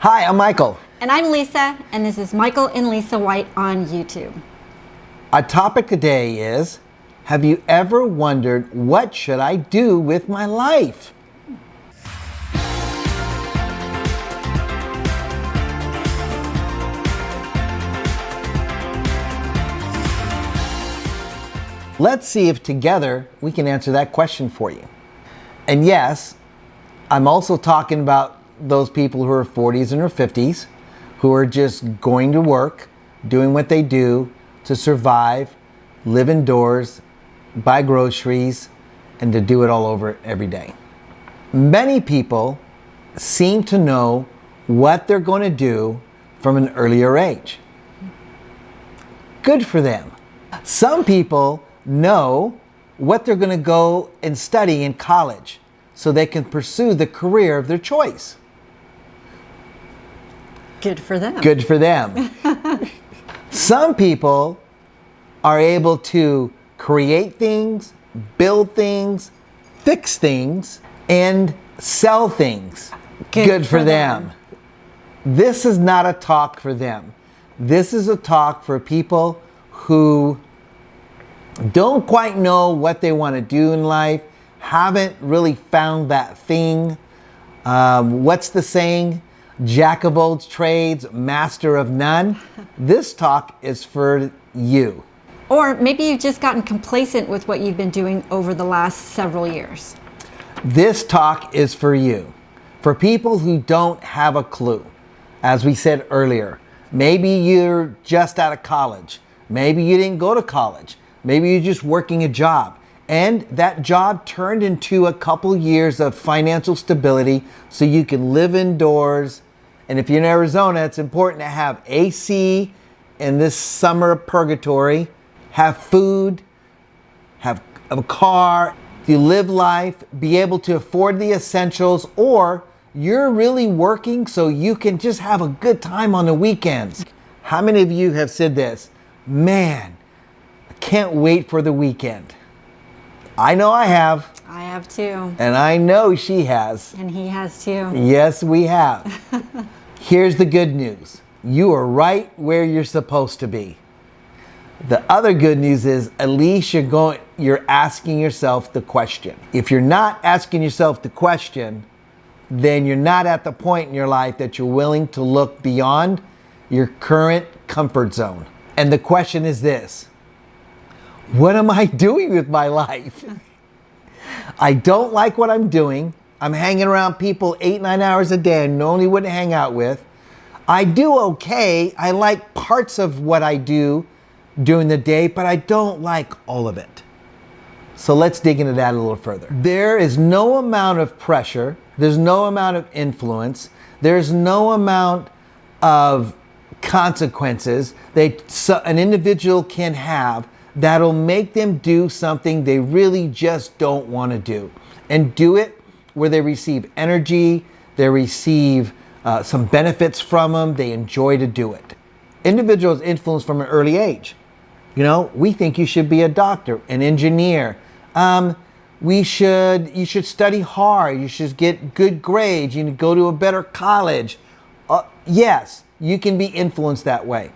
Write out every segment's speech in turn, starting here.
Hi, I'm Michael. And I'm Lisa, and this is Michael and Lisa White on YouTube. Our topic today is, have you ever wondered what should I do with my life? Let's see if together we can answer that question for you. And yes, I'm also talking about those people who are 40s and or 50s, who are just going to work, doing what they do to survive, live indoors, buy groceries, and to do it all over every day. Many people seem to know what they're going to do from an earlier age. Good for them. Some people know what they're going to go and study in college so they can pursue the career of their choice. Good for them. Good for them. Some people are able to create things, build things, fix things, and sell things. Good for them. This is not a talk for them. This is a talk for people who don't quite know what they want to do in life, haven't really found that thing. What's the saying? Jack of all trades, master of none. This talk is for you. Or maybe you've just gotten complacent with what you've been doing over the last several years. This talk is for you. For people who don't have a clue. As we said earlier, maybe you're just out of college. Maybe you didn't go to college. Maybe you're just working a job. And that job turned into a couple years of financial stability so you can live indoors. And if you're in Arizona, it's important to have AC in this summer purgatory, have food, have a car, if you live life, be able to afford the essentials, or you're really working so you can just have a good time on the weekends. How many of you have said this? Man, I can't wait for the weekend. I know I have. I have too. And I know she has. And he has too. Yes, we have. Here's the good news. You are right where you're supposed to be. The other good news is at least you're asking yourself the question. If you're not asking yourself the question, then you're not at the point in your life that you're willing to look beyond your current comfort zone. And the question is this: what am I doing with my life? I don't like what I'm doing. I'm hanging around people 8-9 hours a day I normally wouldn't hang out with. I do okay. I like parts of what I do during the day, but I don't like all of it. So let's dig into that a little further. There is no amount of pressure. There's no amount of influence. There's no amount of consequences that an individual can have that'll make them do something they really just don't want to do. And do it where they receive energy, they receive some benefits from them, they enjoy to do it. Individuals influence from an early age. You know, we think you should be a doctor, an engineer. You should study hard, you should get good grades, you need to go to a better college. Yes, you can be influenced that way.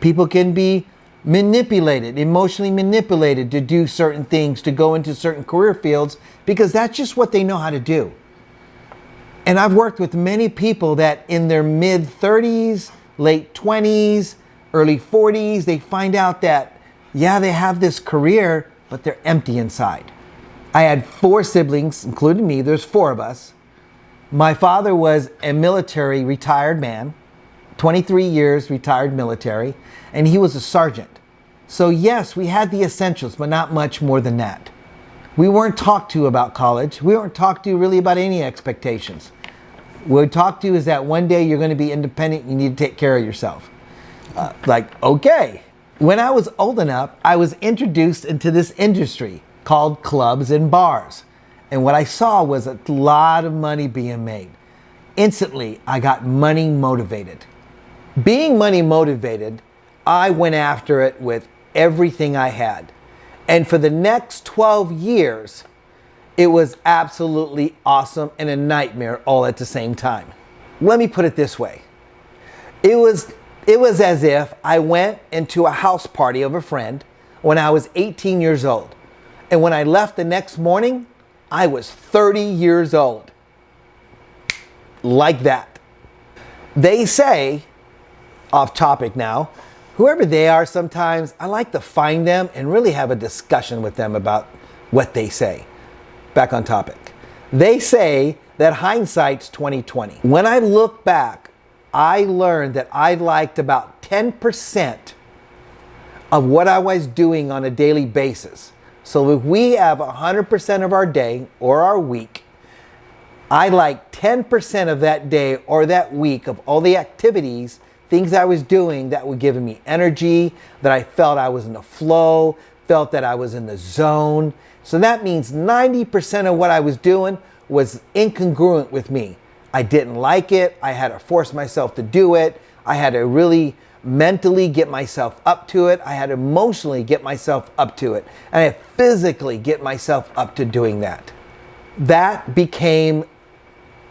People can be manipulated, emotionally manipulated to do certain things, to go into certain career fields, because that's just what they know how to do. And I've worked with many people that in their mid 30s, late 20s, early 40s, they find out that, yeah, they have this career, but they're empty inside. I had 4 siblings, including me. There's 4 of us. My father was a military retired man, 23 years retired military, and he was a sergeant. So yes, we had the essentials, but not much more than that. We weren't talked to about college. We weren't talked to really about any expectations. What we talked to is that one day you're going to be independent, you need to take care of yourself. Okay. When I was old enough, I was introduced into this industry called clubs and bars. And what I saw was a lot of money being made. Instantly, I got money motivated. Being money motivated, I went after it with everything I had. And for the next 12 years, it was absolutely awesome and a nightmare all at the same time. Let me put it this way. It was as if I went into a house party of a friend when I was 18 years old. And when I left the next morning, I was 30 years old. Like that. They say, off topic now, whoever they are, sometimes I like to find them and really have a discussion with them about what they say. Back on topic. They say that hindsight's 20/20. When I look back, I learned that I liked about 10% of what I was doing on a daily basis. So if we have 100% of our day or our week, I like 10% of that day or that week of all the activities, things I was doing that were giving me energy, that I felt I was in the flow, felt that I was in the zone. So that means 90% of what I was doing was incongruent with me. I didn't like it. I had to force myself to do it. I had to really mentally get myself up to it. I had to emotionally get myself up to it. And I had to physically get myself up to doing that. That became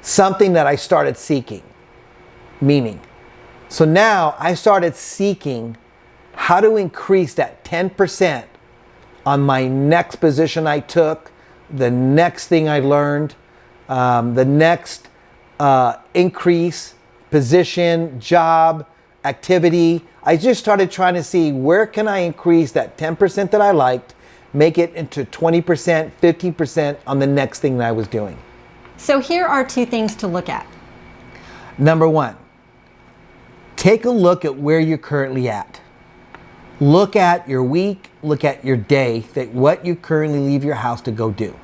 something that I started seeking, meaning. So now I started seeking how to increase that 10% on my next position I took, the next thing I learned, the next increase, position, job, activity. I just started trying to see where can I increase that 10% that I liked, make it into 20%, 15% on the next thing that I was doing. So here are two things to look at. Number one, take a look at where you're currently at. Look at your week, look at your day, that what you currently leave your house to go do.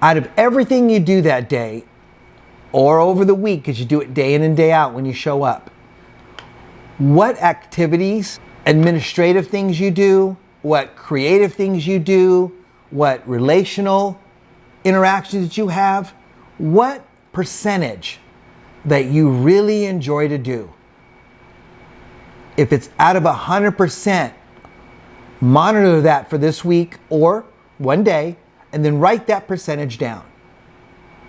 Out of everything you do that day, or over the week, because you do it day in and day out when you show up, what activities, administrative things you do, what creative things you do, what relational interactions that you have, what percentage that you really enjoy to do. If it's out of 100%, monitor that for this week or one day, and then write that percentage down.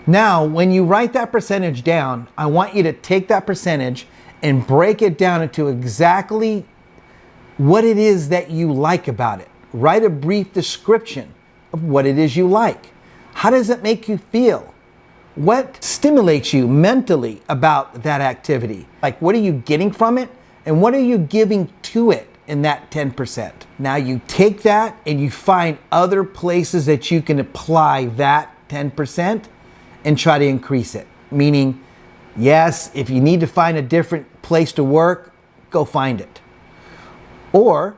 Now, when you write that percentage down, I want you to take that percentage and break it down into exactly what it is that you like about it. Write a brief description of what it is you like. How does it make you feel? What stimulates you mentally about that activity? Like, what are you getting from it? And what are you giving to it in that 10%? Now you take that and you find other places that you can apply that 10% and try to increase it. Meaning, yes, if you need to find a different place to work, go find it. Or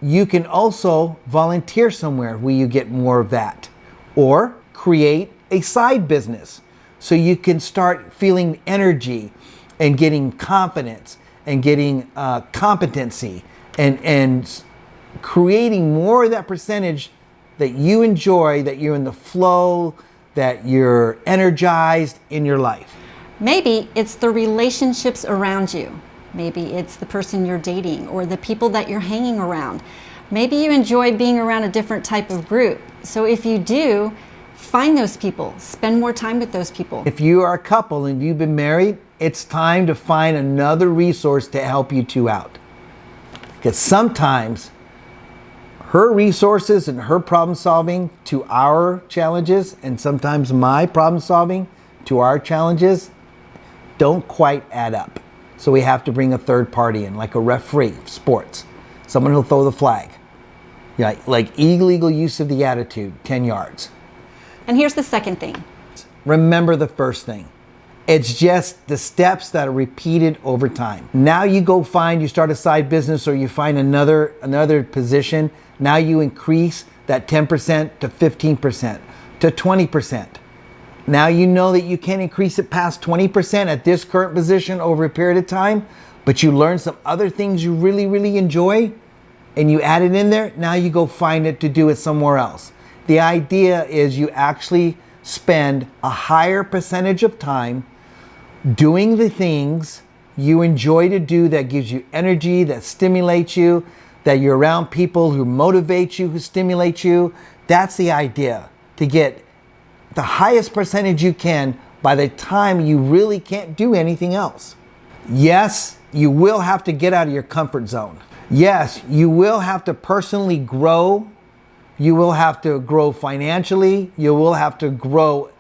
you can also volunteer somewhere where you get more of that. Or create a side business so you can start feeling energy and getting confidence and getting competency and creating more of that percentage that you enjoy, that you're in the flow, that you're energized in your life. Maybe it's the relationships around you. Maybe it's the person you're dating or the people that you're hanging around. Maybe you enjoy being around a different type of group. So if you do, find those people, spend more time with those people. If you are a couple and you've been married, it's time to find another resource to help you two out. Because sometimes her resources and her problem solving to our challenges, and sometimes my problem solving to our challenges, don't quite add up. So we have to bring a third party in, like a referee of sports, someone who'll throw the flag. Yeah, like illegal use of the attitude, 10 yards. And here's the second thing. Remember the first thing. It's just the steps that are repeated over time. Now you go you start a side business or you find another position. Now you increase that 10% to 15% to 20%. Now you know that you can't increase it past 20% at this current position over a period of time, but you learn some other things you really, really enjoy and you add it in there. Now you go find it to do it somewhere else. The idea is you actually spend a higher percentage of time doing the things you enjoy to do that gives you energy, that stimulates you, that you're around people who motivate you, who stimulate you. That's the idea, to get the highest percentage you can by the time you really can't do anything else. Yes, you will have to get out of your comfort zone. Yes, you will have to personally grow. You will have to grow financially. You will have to grow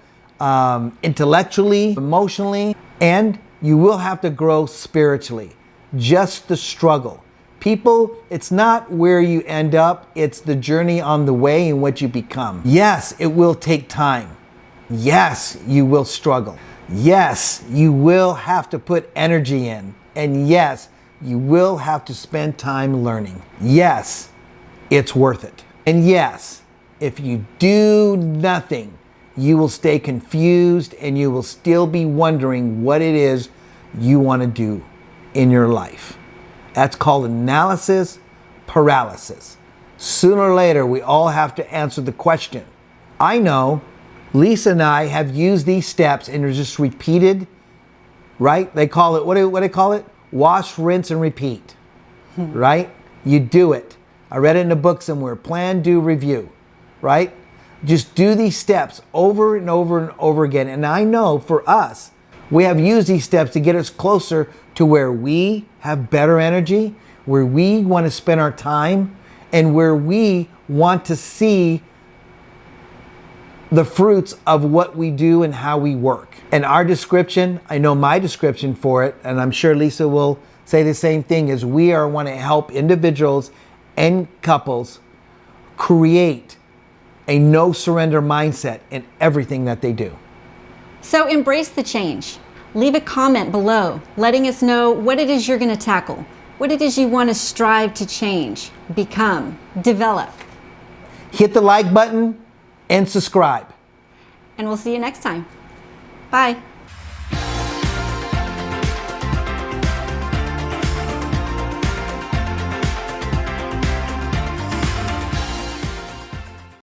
intellectually, emotionally, and you will have to grow spiritually. Just the struggle. People, it's not where you end up, it's the journey on the way in what you become. Yes, it will take time. Yes, you will struggle. Yes, you will have to put energy in. And yes, you will have to spend time learning. Yes, it's worth it. And yes, if you do nothing, you will stay confused and you will still be wondering what it is you want to do in your life. That's called analysis paralysis. Sooner or later, we all have to answer the question. I know Lisa and I have used these steps and they're just repeated, right? They call it, what do they call it? Wash, rinse, and repeat, right? You do it. I read it in a book somewhere. Plan, do, review, right? Just do these steps over and over and over again. And I know for us, we have used these steps to get us closer to where we have better energy, where we want to spend our time, and where we want to see the fruits of what we do and how we work. And our description, I know my description for it, and I'm sure Lisa will say the same thing, is we want to help individuals and couples create a no surrender mindset in everything that they do. So embrace the change. Leave a comment below, letting us know what it is you're going to tackle, what it is you want to strive to change, become, develop. Hit the like button and subscribe. And we'll see you next time. Bye.